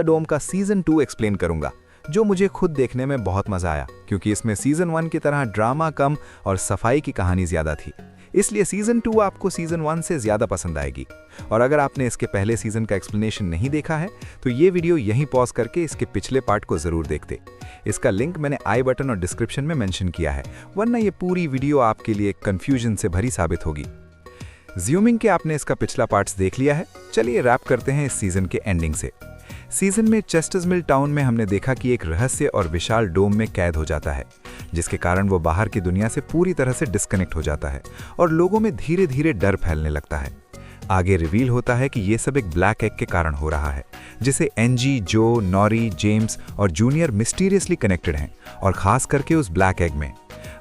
डोम का season 2 explain करूंगा, जो मुझे खुद देखने में बहुत मजा आया क्योंकि इसमें सीजन 1 की तरह ड्रामा कम और सफाई की कहानी ज्यादा थी। इसलिए सीजन 2 आपको सीजन 1 से ज्यादा पसंद आएगी। और अगर आपने इसके पहले सीजन का एक्सप्लेनेशन नहीं देखा है तो ये वीडियो यहीं पॉज करके इसके पिछले पार्ट को जरूर देखते। इसका लिंक मैंने आई बटन और डिस्क्रिप्शन में मेंशन किया है, वरना ये पूरी वीडियो आपके लिए कंफ्यूजन से भरी साबित होगी। ज्यूमिंग के आपने इसका पिछला पार्ट्स देख लिया है, चलिए रैप करते हैं इस सीजन के एंडिंग से। सीजन में चेस्टर्स मिल टाउन में हमने देखा कि एक रहस्य और विशाल डोम में कैद हो जाता है, जिसके कारण वो बाहर की दुनिया से पूरी तरह से डिस्कनेक्ट हो जाता है और लोगों में धीरे धीरे डर फैलने लगता है। आगे रिवील होता है कि ये सब एक ब्लैक एग के कारण हो रहा है, जिसे एनजी, जो, नॉरी, जेम्स और जूनियर मिस्टीरियसली कनेक्टेड हैं, और खास करके उस ब्लैक एग में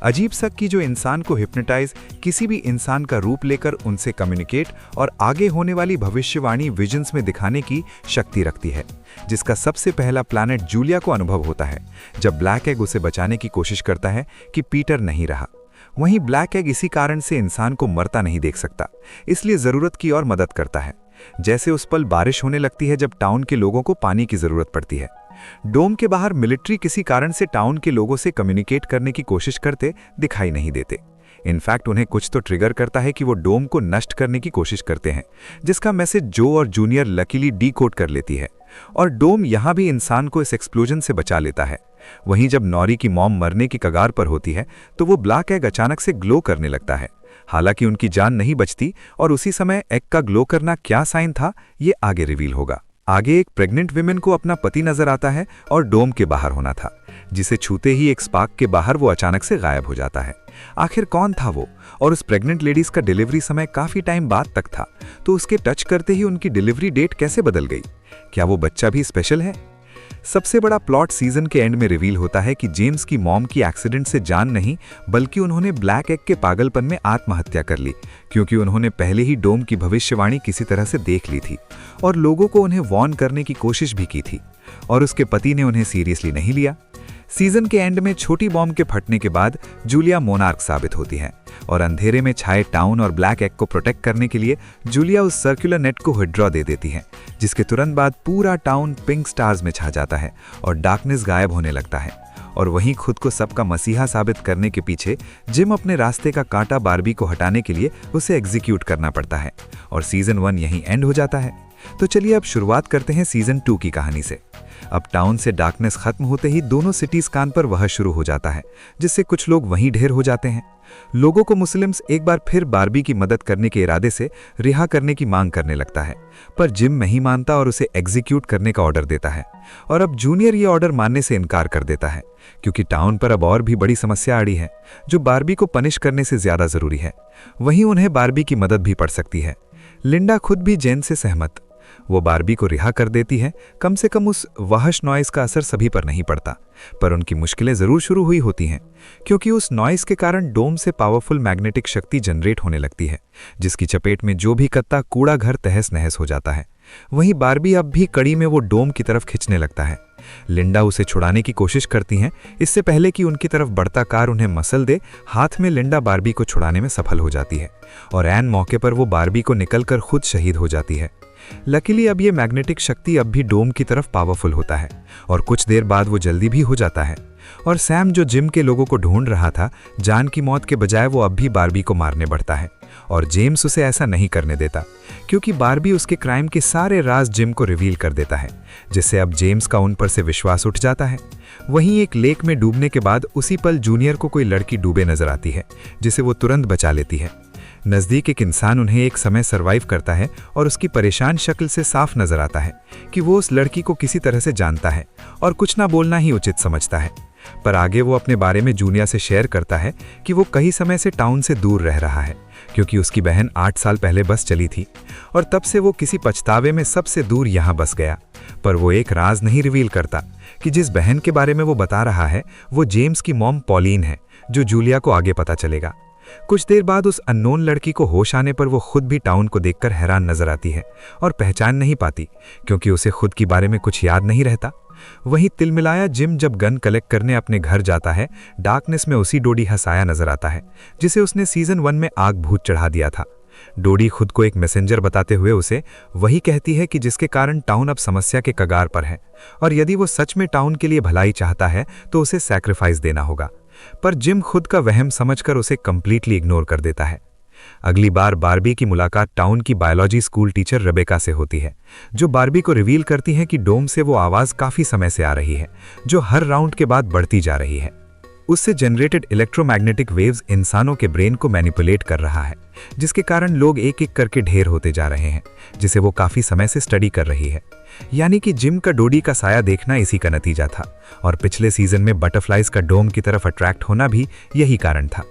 अजीब सा कि जो इंसान को हिप्नोटाइज किसी भी इंसान का रूप लेकर उनसे कम्युनिकेट और आगे होने वाली भविष्यवाणी विजन्स में दिखाने की शक्ति रखती है, जिसका सबसे पहला प्लैनेट जूलिया को अनुभव होता है जब ब्लैक एग उसे बचाने की कोशिश करता है कि पीटर नहीं रहा। वहीं ब्लैक एग इसी कारण से इंसान को मरता नहीं देख सकता, इसलिए जरूरत की और मदद करता है। जैसे उस पल बारिश होने लगती है जब टाउन के लोगों को पानी की जरूरत पड़ती है। डोम के बाहर मिलिट्री किसी कारण से टाउन के लोगों से कम्युनिकेट करने की कोशिश करते दिखाई नहीं देते। इनफैक्ट उन्हें कुछ तो ट्रिगर करता है कि वो डोम को नष्ट करने की कोशिश करते हैं, जिसका मैसेज जो और जूनियर लकीली डीकोड कर लेती है, और डोम यहां भी इंसान को इस एक्सप्लोजन से बचा लेता है। वहीं जब नॉरी की मॉम मरने की कगार पर होती है तो वो ब्लैक एग अचानक से ग्लो करने लगता है। हालांकि उनकी जान नहीं बचती, और उसी समय एग का ग्लो करना क्या साइन था ये आगे रिवील होगा। आगे एक प्रेग्नेंट विमेन को अपना पति नजर आता है और डोम के बाहर होना था, जिसे छूते ही एक स्पार्क के बाहर वो अचानक से गायब हो जाता है। आखिर कौन था वो, और उस प्रेग्नेंट लेडीज का डिलीवरी समय काफी टाइम बाद तक था, तो उसके टच करते ही उनकी डिलीवरी डेट कैसे बदल गई? क्या वो बच्चा भी स्पेशल है? सबसे बड़ा प्लॉट सीजन के एंड में रिवील होता है कि जेम्स की मॉम की एक्सीडेंट से जान नहीं, बल्कि उन्होंने ब्लैक एग के पागलपन में आत्महत्या कर ली, क्योंकि उन्होंने पहले ही डोम की भविष्यवाणी किसी तरह से देख ली थी और लोगों को उन्हें वॉर्न करने की कोशिश भी की थी, और उसके पति ने उन्हें सीरियसली नहीं लिया। सीजन के एंड में छोटी बॉम्ब के फटने के बाद जूलिया मोनार्क साबित होती है, और अंधेरे में छाए टाउन और ब्लैक एग को प्रोटेक्ट करने के लिए जूलिया उस सर्कुलर नेट को विड्रॉ दे देती है, जिसके तुरंत बाद पूरा टाउन पिंक स्टार्स में छा जाता है और डार्कनेस गायब होने लगता है। और वहीं खुद को सबका मसीहा साबित करने के पीछे जिम अपने रास्ते का कांटा बारबी को हटाने के लिए उसे एग्जीक्यूट करना पड़ता है, और सीजन 1 यहीं एंड हो जाता है। तो चलिए अब शुरुआत करते हैं सीजन 2 की कहानी से। अब टाउन से डार्कनेस खत्म होते ही दोनों सिटीज कान पर वह शुरू हो जाता है, जिससे कुछ लोग वहीं ढेर हो जाते हैं। लोगों को मुस्लिम्स एक बार फिर बारबी की मदद करने के इरादे से रिहा करने की मांग करने लगता है, पर जिम नहीं मानता और उसे एग्जीक्यूट करने का ऑर्डर देता है। और अब जूनियर ये ऑर्डर मानने से इनकार कर देता है, क्योंकि टाउन पर अब और भी बड़ी समस्या अड़ी है, जो बारबी को पनिश करने से ज्यादा जरूरी है। वहीं उन्हें बारबी की मदद भी पड़ सकती है। लिंडा खुद भी जेन से सहमत, वो बारबी को रिहा कर देती है। कम से कम उस वहश नॉइस का असर सभी पर नहीं पड़ता, पर उनकी मुश्किलें जरूर शुरू हुई होती हैं, क्योंकि उस नॉइस के कारण डोम से पावरफुल मैग्नेटिक शक्ति जनरेट होने लगती है, जिसकी चपेट में जो भी कत्ता कूड़ा घर तहस नहस हो जाता है। वहीं बारबी अब भी कड़ी में वो डोम की तरफ खिंचने लगता है। लिंडा उसे छुड़ाने की कोशिश करती हैं, इससे पहले कि उनकी तरफ बढ़ता कार उन्हें मसल दे। हाथ में लिंडा बारबी को छुड़ाने में सफल हो जाती है, और ऐन मौके पर वो बारबी को निकलकर खुद शहीद हो जाती है। लकीली अब ये मैग्नेटिक शक्ति अब भी डोम की तरफ पावरफुल होता है, और कुछ देर बाद वो जल्दी भी हो जाता है। और सैम जो जिम के लोगों को ढूंढ रहा था, जान की मौत के बजाय वो अब भी बारबी को मारने बढ़ता है, और जेम्स उसे ऐसा नहीं करने देता, क्योंकि बारबी उसके क्राइम के सारे राज जिम को रिवील कर देता है, जिससे अब जेम्स का उन पर से विश्वास उठ जाता है। वहीं एक लेक में डूबने के बाद उसी पल जूनियर को कोई लड़की डूबे नजर आती है, जिसे वो तुरंत बचा लेती है। नज़दीक एक इंसान उन्हें एक समय सरवाइव करता है, और उसकी परेशान शक्ल से साफ नजर आता है कि वो उस लड़की को किसी तरह से जानता है और कुछ ना बोलना ही उचित समझता है। पर आगे वो अपने बारे में जूनिया से शेयर करता है कि वो कई समय से टाउन से दूर रह रहा है, क्योंकि उसकी बहन 8 साल पहले बस चली थी, और तब से वो किसी पछतावे में सबसे दूर यहाँ बस गया। पर वो एक राज नहीं रिवील करता कि जिस बहन के बारे में वो बता रहा है वो जेम्स की मॉम पॉलीन है, जो जूलिया को आगे पता चलेगा। कुछ देर बाद उस अननोन लड़की को होश आने पर वो खुद भी टाउन को देखकर हैरान नजर आती है और पहचान नहीं पाती, क्योंकि उसे खुद के बारे में कुछ याद नहीं रहता। वहीं तिलमिलाया जिम जब गन कलेक्ट करने अपने घर जाता है, डार्कनेस में उसी डोडी हसाया नजर आता है, जिसे उसने सीजन 1 में आग भूत चढ़ा दिया था। डोडी खुद को एक मैसेंजर बताते हुए उसे वही कहती है कि जिसके कारण टाउन अब समस्या के कगार पर है, और यदि वो सच में टाउन के लिए भलाई चाहता है तो उसे सैक्रिफाइस देना होगा। पर जिम खुद का वहम समझकर उसे कंप्लीटली इग्नोर कर देता है। अगली बार बार्बी की मुलाकात टाउन की बायोलॉजी स्कूल टीचर रेबेका से होती है, जो बार्बी को रिवील करती है कि डोम से वो आवाज़ काफ़ी समय से आ रही है, जो हर राउंड के बाद बढ़ती जा रही है। उससे जनरेटेड इलेक्ट्रोमैग्नेटिक वेव्स इंसानों के ब्रेन को मैनिपुलेट कर रहा है, जिसके कारण लोग एक एक करके ढेर होते जा रहे हैं, जिसे वो काफ़ी समय से स्टडी कर रही है। यानी कि जिम का डोडी का साया देखना इसी का नतीजा था, और पिछले सीजन में बटरफ्लाइज का डोम की तरफ अट्रैक्ट होना भी यही कारण था।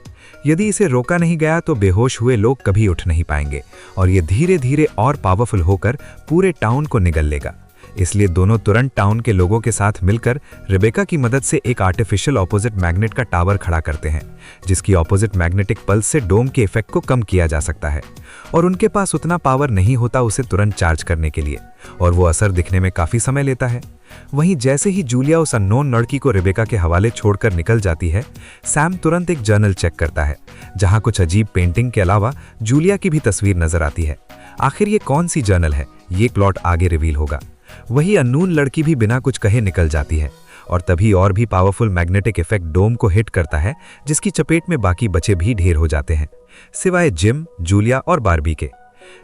यदि इसे रोका नहीं गया तो बेहोश हुए लोग कभी उठ नहीं पाएंगे, और ये धीरे धीरे और पावरफुल होकर पूरे टाउन को निगल लेगा। इसलिए दोनों तुरंत टाउन के लोगों के साथ मिलकर रेबेका की मदद से एक आर्टिफिशियल ऑपोजिट मैग्नेट का टावर खड़ा करते हैं, जिसकी ऑपोजिट मैग्नेटिक पल्स से डोम के इफेक्ट को कम किया जा सकता है। और उनके पास उतना पावर नहीं होता उसे तुरंत चार्ज करने के लिए, और वो असर दिखने में काफ़ी समय लेता है। वहीं जैसे ही जूलिया उस अननोन लड़की को रेबेका के हवाले छोड़कर निकल जाती है, सैम तुरंत एक जर्नल चेक करता है, जहां कुछ अजीब पेंटिंग के अलावा जूलिया की भी तस्वीर नजर आती है। आखिर ये कौन सी जर्नल है, ये प्लॉट आगे रिवील होगा। वही अननोन लड़की भी बिना कुछ कहे निकल जाती है, और तभी और भी पावरफुल मैग्नेटिक इफेक्ट डोम को हिट करता है, जिसकी चपेट में बाकी बचे भी ढेर हो जाते हैं, सिवाय जिम, जूलिया और बार्बी के।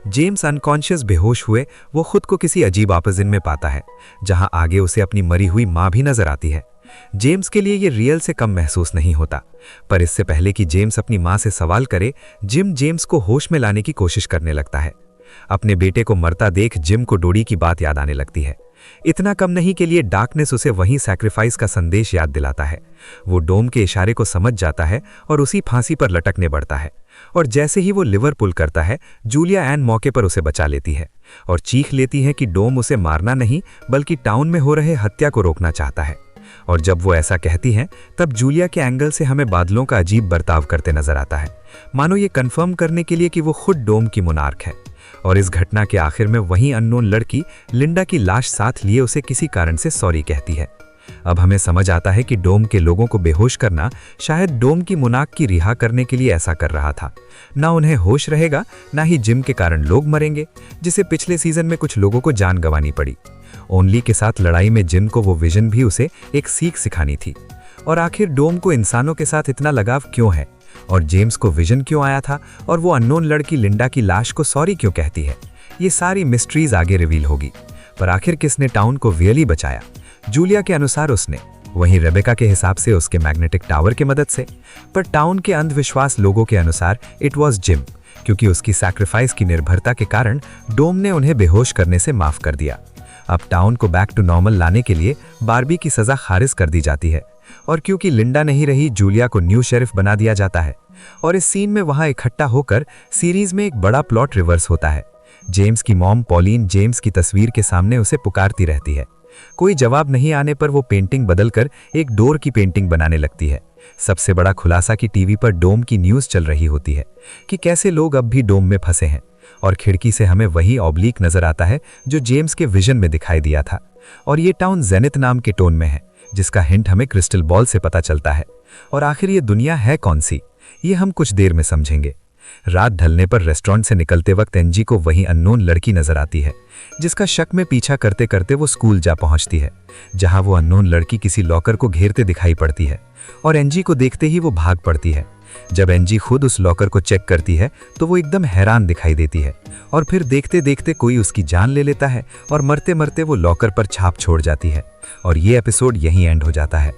जेम्स अनकॉन्शियस बेहोश हुए वो खुद को किसी अजीब आपोजिन में पाता है, जहां आगे उसे अपनी मरी हुई मां भी नजर आती है। जेम्स के लिए ये रियल से कम महसूस नहीं होता, पर इससे पहले कि जेम्स अपनी मां से सवाल करे, जिम जेम्स को होश में लाने की कोशिश करने लगता है। अपने बेटे को मरता देख जिम को डोडी की बात याद आने लगती है। इतना कम नहीं के लिए डार्कनेस उसे वहीं सैक्रिफाइस का संदेश याद दिलाता है। वो डोम के इशारे को समझ जाता है और उसी फांसी पर लटकने बढ़ता है, और जैसे ही वो लिवर पुल करता है, जूलिया एन मौके पर उसे बचा लेती है और चीख लेती है कि डोम उसे मारना नहीं बल्कि टाउन में हो रहे हत्या को रोकना चाहता है। और जब वो ऐसा कहती हैं, तब जूलिया के एंगल से हमें बादलों का अजीब बर्ताव करते नजर आता है, मानो ये कंफर्म करने के लिए कि वो खुद डोम की मोनार्क है। और इस घटना के आखिर में वही अननोन लड़की लिंडा की लाश साथ लिए उसे किसी कारण से सॉरी कहती है। अब हमें समझ आता है कि डोम के लोगों को बेहोश करना शायद डोम की मुनाक की रिहा करने के लिए ऐसा कर रहा था। ना उन्हें होश रहेगा, ना ही जिम के कारण लोग मरेंगे, जिसे पिछले सीजन में कुछ लोगों को जान गंवानी पड़ी। ओनली के साथ लड़ाई में जिम को वो विजन भी उसे एक सीख सिखानी थी। और आखिर डोम को इंसानों के साथ इतना लगाव क्यों है, और जेम्स को विजन क्यों आया था, और वो अननोन लड़की लिंडा की लाश को सॉरी क्यों कहती है, ये सारी मिस्ट्रीज आगे रिवील होगी। पर आखिर किसने टाउन को रियली बचाया? जूलिया के अनुसार उसने, वहीं रेबेका के हिसाब से उसके मैग्नेटिक टावर की मदद से। पर टाउन के अंधविश्वास लोगों के अनुसार इट वॉज जिम, क्योंकि उसकी सैक्रिफाइस की निर्भरता के कारण डोम ने उन्हें बेहोश करने से माफ कर दिया। अब टाउन को बैक टू नॉर्मल लाने के लिए बार्बी की सजा खारिज कर दी जाती है, और क्योंकि लिंडा नहीं रही, जूलिया को न्यू शेरिफ बना दिया जाता है। और इस सीन में वहां इकट्ठा होकर सीरीज में एक बड़ा प्लॉट रिवर्स होता है। जेम्स की मॉम पॉलिन जेम्स की तस्वीर के सामने उसे पुकारती रहती है। कोई जवाब नहीं आने पर वो पेंटिंग बदलकर एक डोर की पेंटिंग बनाने लगती है। सबसे बड़ा खुलासा कि टीवी पर डोम की न्यूज़ चल रही होती है कि कैसे लोग अब भी डोम में फंसे हैं, और खिड़की से हमें वही ऑब्लिक नजर आता है जो जेम्स के विजन में दिखाई दिया था। और ये टाउन जेनिथ नाम के टोन में है, जिसका हिंट हमें क्रिस्टल बॉल से पता चलता है। और आखिर ये दुनिया है कौन सी, ये हम कुछ देर में समझेंगे। रात ढलने पर रेस्टोरेंट से निकलते वक्त एनजी को वही अननोन लड़की नजर आती है, जिसका शक में पीछा करते करते वो स्कूल जा पहुंचती है, जहां वो अननोन लड़की किसी लॉकर को घेरते दिखाई पड़ती है, और एनजी को देखते ही वो भाग पड़ती है। जब एनजी खुद उस लॉकर को चेक करती है तो वो एकदम हैरान दिखाई देती है, और फिर देखते देखते कोई उसकी जान ले लेता है, और मरते मरते वो लॉकर पर छाप छोड़ जाती है। और ये एपिसोड यहीं एंड हो जाता है।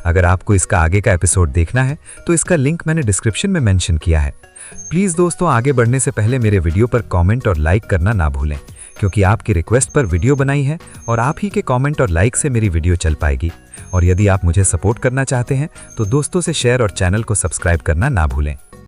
अगर आपको इसका आगे का एपिसोड देखना है तो इसका लिंक मैंने डिस्क्रिप्शन में मेंशन किया है। प्लीज़ दोस्तों, आगे बढ़ने से पहले मेरे वीडियो पर कमेंट और लाइक करना ना भूलें, क्योंकि आपकी रिक्वेस्ट पर वीडियो बनाई है, और आप ही के कमेंट और लाइक से मेरी वीडियो चल पाएगी। और यदि आप मुझे सपोर्ट करना चाहते हैं तो दोस्तों से शेयर और चैनल को सब्सक्राइब करना ना भूलें।